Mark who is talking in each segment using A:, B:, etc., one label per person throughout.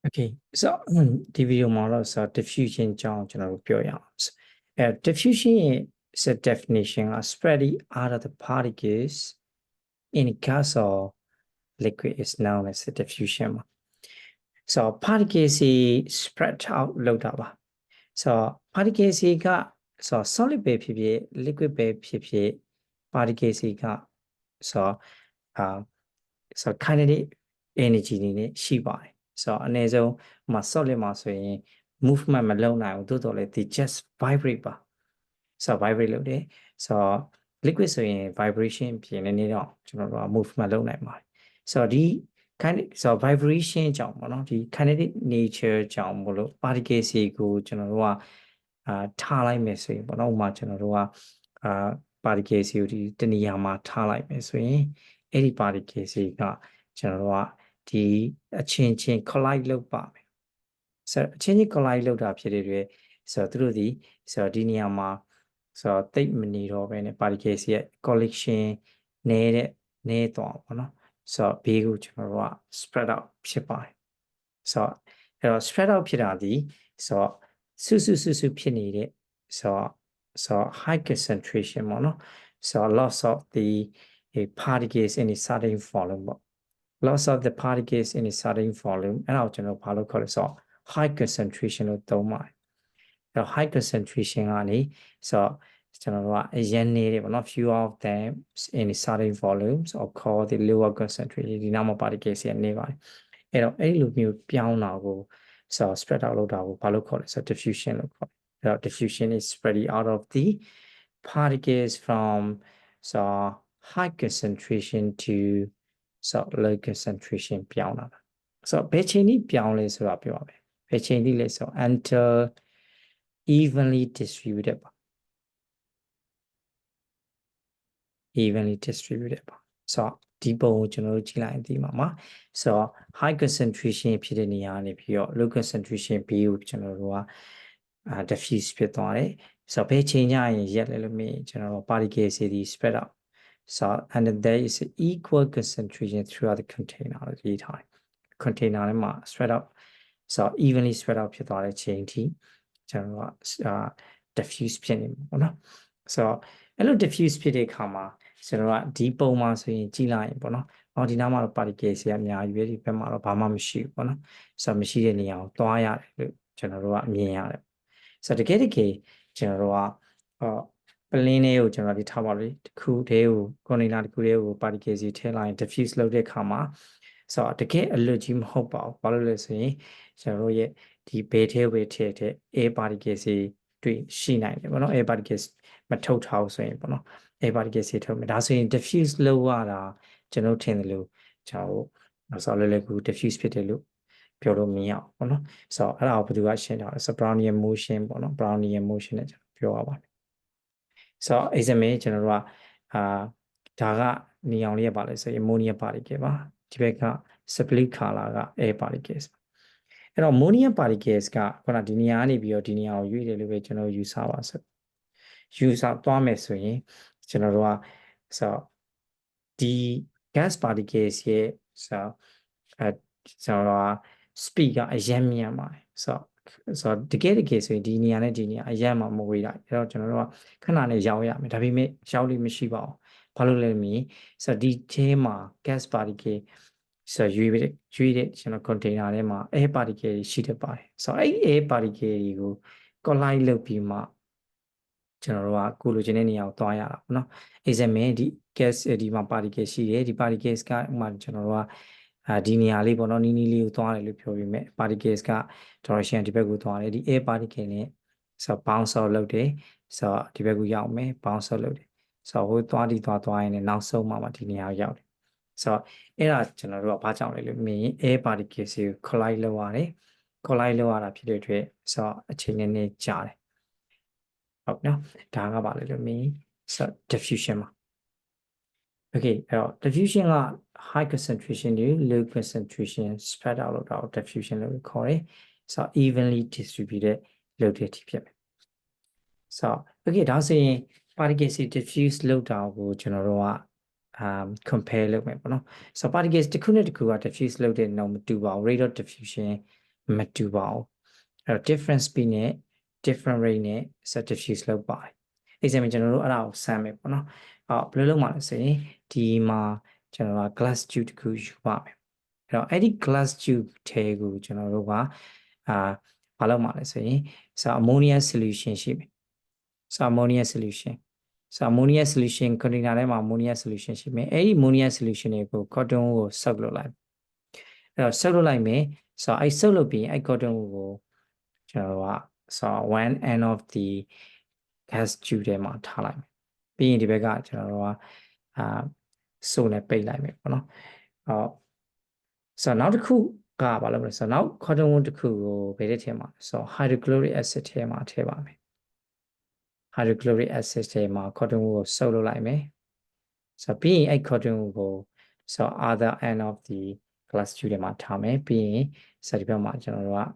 A: Okay, so the video model is diffusion charge general pure. Diffusion is a definition of spreading out of the particles in gas or liquid is known as the diffusion. So particles spread out load up. So particles got so solid baby liquid baby particles got so kinetic energy in it she by. So and so my solid mass movement alone now do they just vibrate ba. So vibrate load it. So liquid so in vibration pian and movement alone now. So the so vibration ကြောင့်ပေါ့နော်ဒီ kinetic nature ကြောင့်မလို့ particles ကိုကျွန်တော်တို့ကထားလိုက်မယ်ဆိုရင်ပေါ့နော်ဥပမာကျွန်တော်တို့ကparticles ကိုဒီတနေရာမှာထားလိုက်မယ်ဆိုရင်အဲ့ဒီ particles ကကျွန်တော်တို့ကဒီအချင်းချင်း collide လုပ်ပါမယ်ဆိုတော့အချင်းချင်း collide လုပ်တာဖြစ်တဲ့အတွက်ဆိုတော့သူတို့ဒီဆိုတော့ဒီနေရာမှာဆိုတော့တိတ်မနေတော့ဘဲနဲ့ particles ရဲ့ collision နဲသွားပေါ့နော်ဆိုတော့ဘေးကိုကျွန်တော်တို့က spread out ဖြစ်ပါတယ်ဆိုတော့အဲ့တော့ spread out ဖြစ်တာဒီဆိုတော့စုဖြစ်နေတဲ့ဆိုတော့ high concentration ပေါ့နော်ဆိုတော့ loss of the particles in a certain volume ပေါ့ loss of the particles in a certain volume အဲ့ဒါကိုကျွန်တော်ဘာလို့ခေါ်လဲဆိုတော့ high concentration လို့သုံးပါတယ်အဲ့တော့ high concentration ကနေဆိုတော့ကျွန်တော်တို့ကအရင်နေတယ်ပေါ့နော် few of them in a certain volumes or call the lower concentration ဒီနောက်မှာ particles ရနေပါတယ်အဲ့တော့အဲ့လိုမျိုးပြောင်းတာကိုဆိုတော့ spread out လုပ်တာကိုဘာလို့ခေါ်လဲဆိုတော့ diffusion လို့ခေါ်တယ်အဲ့တော့ diffusion is spreading out of the particles from so high concentration to so low concentration ပြောင်းတာဆိုတော့ဘယ်ချိန်ကြီးပြောင်းလဲဆိုတာပြောပါမယ်ဘယ်ချိန်ကြီးလဲဆိုတော့ until evenly distributed ပါevenly distributed ပါဆိုတော့ဒီပုံကိုကျွန်တော်တို့ကြည့်လိုက်ဒီမှာဆိုတော့ high concentration ဖြစ်တဲ့နေရာကနေပြီးတော့ low concentration ဘေးကိုကျွန်တော်တို့ကdiffuse ဖြစ်သွားတယ်ဆိုတော့ဘယ်ချိန်ကျရင်ရက်လဲလို့မေးကျွန်တော်တို့ particles တွေ spread out so and there is equal concentration throughout the container လို့ရေးထားတယ် container ထဲမှာ spread out so evenly spread out ဖြစ်သွားတဲ့ချိန်ထိကျွန်တော်တို့ကdiffuse ဖြစ်နေမှာပေါ့နော်ဆိုတော့အဲ့လို diffuse ဖြစ်တဲ့အခါမှာကျွန်တော်ကဒီပုံမှာဆိုရင်ကြည့်လိုက်ရင်ပေါ့နော်။ဒီနားမှာတော့ particles တွေအများကြီးပဲဒီဘက်မှာတော့ဘာမှမရှိဘူးပေါ့နော်။ဆိုတော့မရှိတဲ့နေရာကိုသွားရတယ်လို့ကျွန်တော်တို့ကမြင်ရတယ်။ဆိုတော့တကယ်ကျွန်တော်တို့ကပလင်းလေးကိုကျွန်တော်ဒီထားပါလို့တစ်ခုတည်းကို container တစ်ခုတည်းကို particles တွေထည့်လိုက်ရင် diffuse လုပ်တဲ့အခါမှာဆိုတော့တကယ်အလွတ်ကြီးမဟုတ်ပါဘူး။ဘာလို့လဲဆိုရင်ကျွန်တော်တို့ရဲ့ဒီဘေးထဲဝေးထဲတဲ့ air particles တွေတွေ့ရှိနိုင်တယ်ပေါ့နော် air particles မထုတ်ထားဘူးဆိုရင်ပေါ့နော်air particles တွေထုတ်မယ်ဒါဆိုရင် diffuse လုပ်ရတာကျွန်တော်ထင်တယ်လို့ကျွန်တော်ဆိုလဲကူ diffuse ဖြစ်တယ်လို့ပြောလို့မရအောင်ပေါ့နော်ဆိုတော့အဲ့ဒါကိုဘယ်သူကရှင်းတာလဲဆိုတော့ Brownian motion ပေါ့နော် Brownian motion နဲ့ကျွန်တော်ပြောရပါတယ်ဆိုတော့ example ကျွန်တော်တို့ကဒါကနေအောင်လေးရပါလဲဆိုရင် ammonia particle ပါဒီဘက်က split color က air particles အဲ့တော့ ammonia particles ကခုနဒီနေရာကနေပြီးတော့ဒီနေရာကိုရွေ့တယ်လို့ပဲကျွန်တော်ယူဆပါဆိုယူဆသွားမယ်ဆိုရင်ကျွန်တော်တို့ကဆိုဒီ gas particles ရဲ့ဆိုတော့ speed ကအရင်မြန်ပါတယ်ဆိုတော့တကယ်ဆိုရင်ဒီနေရာနဲ့ဒီနေရာအရင်မှမဝေးတာအဲ့တော့ကျွန်တော်တို့ကခဏနဲ့ရောက်ရမယ်ဒါပေမဲ့ရောက်လို့မရှိပါဘူးဘာလို့လဲမင်းဆိုတော့ဒီထဲမှာ gas particle ဆိုရွေးတဲ့ကျွန်တော် container ထဲမှာ air particle တွေရှိတတ်ပါတယ်ဆိုတော့အဲ့ air particle တွေကို collide လုပ်ပြီးမှကျွန်တော်တို့ကကိုလိုချင်တဲ့နေရာကိုသွားရတာပေါ့နော် example ဒီ gas ဒီမှာ particle ရှိတယ်ဒီ particles ကဥမာကျွန်တော်တို့ကဒီနေရာလေးပေါ့နော်နီးလေးကိုသွားတယ်လို့ပြောပြီးမြဲ particles က direction ဒီဘက်ကိုသွားတယ်ဒီ air particle နဲ့ဆို bounce out လုပ်တယ်ဆိုတော့ဒီဘက်ကိုရောက်မယ် bounce out လုပ်တယ်ဆိုတော့ဟိုသွားရင်လည်းနောက်ဆုံးမှဒီနေရာကိုရောက်တယ်ဆိုတော့အဲ့ဒါကျွန်တော်တို့ကဘာကြောင့်လဲလို့မြင်ရင် air particles ကို collide လုပ်ရတယ် collide လုပ်ရတာဖြစ်တဲ့အတွက်ဆိုတော့အချိန်နဲ့ကြာတယ်ဟုတ်နော်ဒါကပါလေလို့မြင်ဆို diffusion မှာ okay အဲ့တော့ diffusion က high concentration တွေ low concentration spread out လို့တော့ diffusion လို့ခေါ်တယ်ဆိုတော့ evenly distributed လုပ်တဲ့ဖြစ်မယ်ဆိုတော့ okay ဒါဆိုရင် particles diffuse လုပ်တာကိုကျွန်တော်တို့ကcompare လုပ်မယ်ပေါ့နော်ဆိုတော့ particles တစ်ခုနဲ့တစ်ခုက diffuse လုပ်တဲ့နှုန်းမတူပါဘူး rate of diffusion မတူပါဘူးအဲ့တော့ different speed နဲ့ different rate နဲ့ diffuse လုပ်ပါတယ် example ကျွန်တော်တို့အဲ့ဒါကိုစမ်းမယ်ပေါ့နော်ဘယ်လိုလုပ်မှာလဲဆိုရင်ဒီမှာကျွန်တော်က glass tube တစ်ခုယူပါမယ်အဲ့တော့အဲ့ဒီ glass tube ထဲကိုကျွန်တော်တို့ကဘာလုပ်မှာလဲဆိုရင်ammonia solution ရှိမယ်ammonia solution ammonia solution container ထဲမှာ ammonia solution ရှိမယ်အဲ့ဒီ ammonia solution တွေကို cotton ကိုစုပ်လုပ်လိုက်အဲ့တော့စုပ်လုပ်လိုက်မယ်အဲ့စုပ်လုပ်ပြီးအဲ့ cotton ကိုကျွန်တော်ကone end of the gas tube ထဲမှာထားလိုက်မယ်ပြီးရင်ဒီဘက်ကကျွန်တော်တို့ကဆိုနဲ့ပိတ်လိုက်မယ်ပေါ့နော်နောက်တစ်ခုကဘာလို့လဲနောက် cotton wool တစ်ခုကိုဘယ်ထဲထည့်မှာhydrochloric acid ထဲမှာထည့်ပါမယ်hydrochloric acid ထဲမှာ cotton wool ကိုစုပ်လုပ်လိုက်မယ်ပြီးရင်အဲ့ cotton wool ကိုother end of the glass tube ထဲမှာထားမယ်ပြီးရင်ဒီဘက်မှာကျွန်တော်တို့က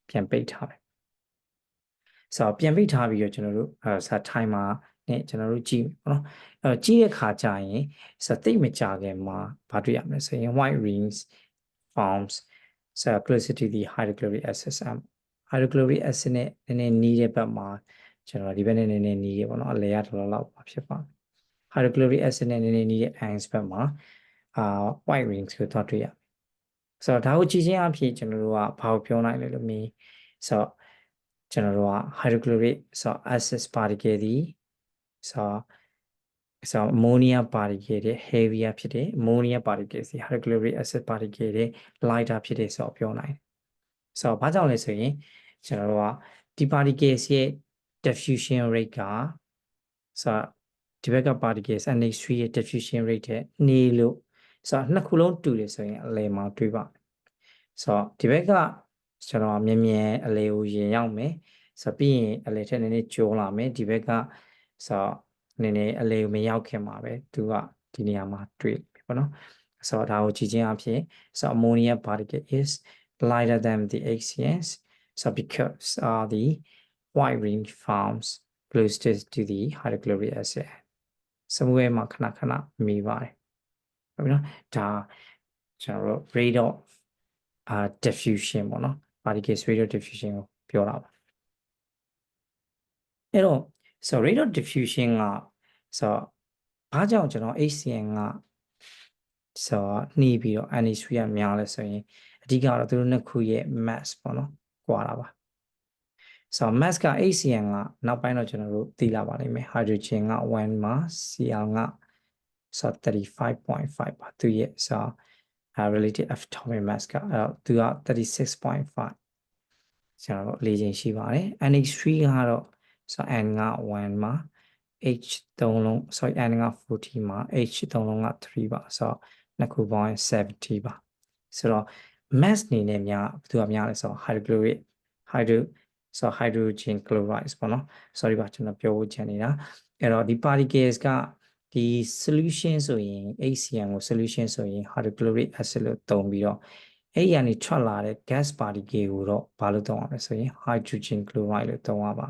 A: ပြန်ပိတ်ထားမယ်ပြန်ပိတ်ထားပြီးတော့ကျွန်တော်တို့timer နဲ့ကျွန်တော်တို့ကြည့်မယ်ပေါ့နော်ကြည့်တဲ့ခါကျရင်တိတ်မကြခင်မှာဘာတွေ့ရမလဲဆိုရင် white rings forms closer to the hydrochloric acid hydrochloric acid နဲ့နည်းနည်းနီးတဲ့ဘက်မှာကျွန်တော်ဒီဘက်နဲ့နည်းနည်းနီးတယ်ပေါ့နော်အလဲရတော်လောက်ပါဖြစ်ပါမယ် hydrochloric acid နဲ့နည်းနည်းနီးတဲ့ ions ဘက်မှာwhite rings ကိုသွားတွေ့ရမယ်ဒါကိုကြည့်ချင်းအဖြစ်ကျွန်တော်တို့ကဘာကိုပြောနိုင်လဲလို့မြင်ကျွန်တော်တို့က hydrochloric acid particle ဒီammonia particle တဲ့ heavier ဖြစ်တယ် ammonia particle စီ hydrochloric acid particle တဲ့ lighter ဖြစ်တယ်ပြောနိုင်တယ်ဘာကြောင့်လဲဆိုရင်ကျွန်တော်တို့ကဒီ particles ရဲ့ diffusion rate ကဒီဘက်က particles NH3 ရဲ့ diffusion rate တဲ့နေလို့နှစ်ခုလုံးတူတယ်ဆိုရင်အလယ်မှာတွေ့ပါဒီဘက်ကကျွန်တော်မြင်မြင်အလယ်ကိုရင်ရောက်မယ်ပြီးရင်အလယ်ထက်နည်းနည်းကျိုးလာမယ်ဒီဘက်ကနည်းနည်းအလယ်ကိုမရောက်ခင်မှာပဲသူကဒီနေရာမှာတွေ့ပြီပေါ့နော်ဒါကိုကြည့်ချင်းအဖြစ်ammonia particle is lighter than the HCS because the white ring forms closest to the hydrochloric acid စမွေးမှာခဏခဏမိပါတယ်ဟုတ်ပြီနော်ဒါကျွန်တော်တို့ rate of diffusion ပေါ့နော် particles rate of diffusion ကိုပြောတာပါအဲ့တော့rate of diffusion ကဘာကြောင့်ကျွန်တော် HCN ကနှီးပြီးတော့ NH3 ကများလဲဆိုရင်အဓိကတော့သူတို့နှစ်ခုရဲ့ mass ပေါ့နော်ကွာတာပါmass က HCN ကနောက်ပိုင်းတော့ကျွန်တော်တို့သိလာပါလိမ့်မယ် hydrogen က1မှာ Cl က35.5 ပါသူရဲ့relative atomic mass ကသူက36.5ကျွန်တော်တို့၄ချိန်ရှိပါတယ် NH3 ကတော့N က1မှာ H 3လုံး N က40မှာ H 3လုံးက3ပါနှစ်ခုပေါင်း70ပါတော့ mass အနေနဲ့များဘယ်သူကများလဲhydrochloric hydrogen chloride ပေါ့နော် sorry ပါကျွန်တော်ပြောဖို့ချင်နေတာအဲ့တော့ဒီ particles ကဒီ solution ဆိုရင် HCN ကို solution ဆိုရင် hydrochloric acid လို့သုံးပြီးတော့အဲ့ဒီကနေထွက်လာတဲ့ gas particle ကိုတော့ဘာလို့သုံးရမလဲဆိုရင် hydrogen chloride လို့သုံးရပါ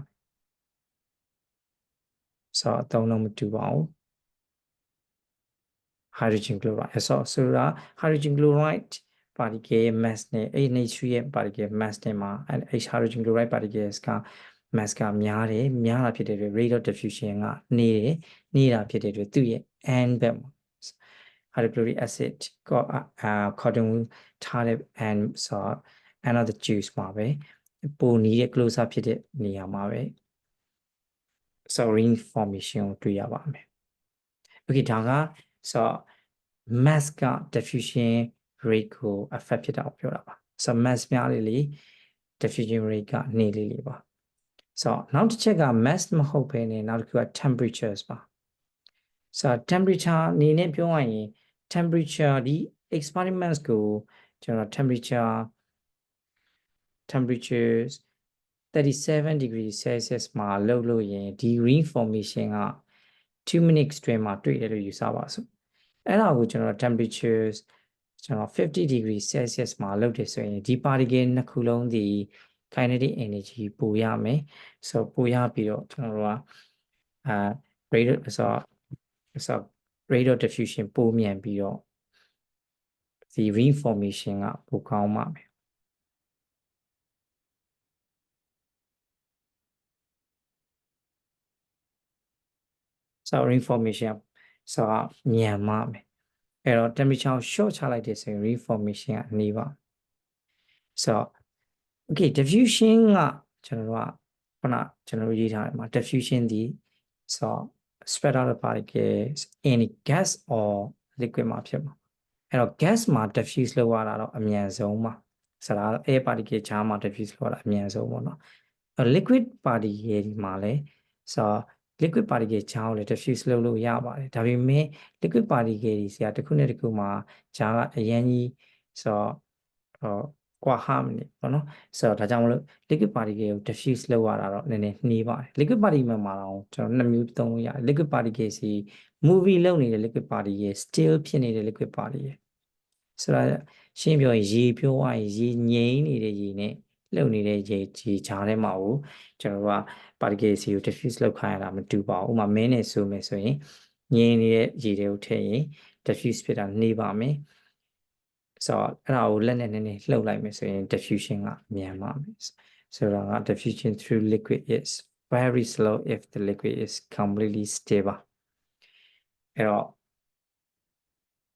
A: အသုံးလုံးမတူပါဘူး hydrogen chloride ဆိုတာ hydrogen chloride particle ရဲ့ mass နဲ့ NH3 ရဲ့ particle mass နဲ့မှာhydrogen chloride particles က mass ကများတယ်များတာဖြစ်တဲ့အတွက် rate of diffusion နေတာဖြစ်တဲ့အတွက်သူ့ရဲ့ n ဘက်မှာ hydrochloric acid cotton wool ထားတဲ့ n another juice မှာပဲပိုနီးတဲ့ closer ဖြစ်တဲ့နေရာမှာပဲ ring formation ကိုတွေ့ရပါမယ် okay ဒါကmass က diffusion rate ကို affect ဖြစ်တာကိုပြောတာပါmass များလေ diffusion rate ကနေလေပါနောက်တစ်ချက်က mass မဟုတ်ဘဲနဲ့နောက်တစ်ခုက temperatures ပါtemperature အနေနဲ့ပြောရရင် temperature ဒီ experiments ကိုကျွန်တော် temperatures 37 degree Celsius မှာလုပ်လို့ရင်ဒီ ring formation က2 minutes တွင်မှာတွေ့တယ်လို့ယူဆပါစို့အဲ့ဒါကိုကျွန်တော် temperatures ကျွန်တော်50 degree Celsius မှာလုပ်တယ်ဆိုရင်ဒီ particle နှစ်ခုလုံးဒီ kinetic energy ပိုရမယ်ပိုရပြီးတော့ကျွန်တော်တို့ကrate of diffusion ပိုမြန်ပြီးတော့ဒီ ring formation ကပိုကောင်းပါမယ် so reformation ဆိုတာမြန်မှမယ်အဲ့တော့ temperature short ချလိုက်တဲ့ဆိုရင် reformation ကနေပါဆိုတော့ okay diffusion ကကျွန်တော်တို့ကခုနကျွန်တော်တို့ရေးထားတယ်မှာ diffusion ဒီဆို spread out the particles in gas or liquid မှာဖြစ်မှာအဲ့တော့ gas မှာ diffuse လုပ်ရတာတော့အမြန်ဆုံးပါဆိုတာ air particle ချားမှာ diffuse လုပ်ရတာအမြန်ဆုံးပေါ့နော်liquid particle ဒီမှာလဲဆို liquid particle ချားကိုလည်း diffuse လုပ်လို့ရပါတယ်ဒါပေမဲ့ liquid particle တွေဆရာတစ်ခုနဲ့တစ်ခုမှာချားကအရင်ကြီးဆိုကွာဟမနေပေါ့နော်ဆိုတော့ဒါကြောင့်မလို့ liquid particle ကို diffuse လုပ်ရတာတော့နည်းနည်းနှီးပါတယ် liquid particle မှာတော့ကျွန်တော်နှစ်မျိုးသုံးလို့ရတယ် liquid particle စီ movie လုပ်နေတဲ့ liquid particle still ဖြစ်နေတဲ့ liquid particle ဆိုတော့ရှင်းပြောရင်ရေပြောရရင်ရေငြိမ်းနေတဲ့ရေနဲ့လှုပ်နေတဲ့ရေဂျားထဲမှာကိုကျွန်တော်တို့က particle စီကို diffuse လုပ်ခိုင်းရတာမတူပါဘူးဥပမာမင်းနဲ့ဆိုမယ်ဆိုရင်ငြိမ်းနေတဲ့ရေတွေကိုထည့်ရင် diffuse ဖြစ်တာနှေးပါမယ်ဆိုတော့အဲ့ဒါကိုလက်နဲ့နည်းနည်းလှုပ်လိုက်မယ်ဆိုရင် diffusion ကမြန်ပါမယ်ဆိုတော့ diffusion through liquid is very slow if the liquid is completely stable အဲ့တော့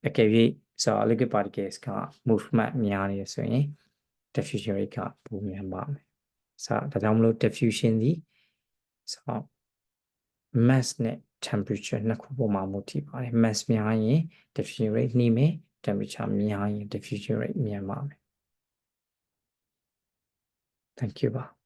A: အကယ်၍ဆိုတော့ liquid particles က movement များနေဆိုရင် diffusion rate ကပိုမြန်ပါမယ်ဆိုတော့ဒါကြောင့်မလို့ diffusion ဒီဆိုတော့ mass နဲ့ temperature နှစ်ခုပေါ်မှာမူတည်ပါတယ် mass များရင် diffusion rate နှိမ့်မယ် temperature များရင် diffusion rate မြန်ပါမယ် thank you ပါ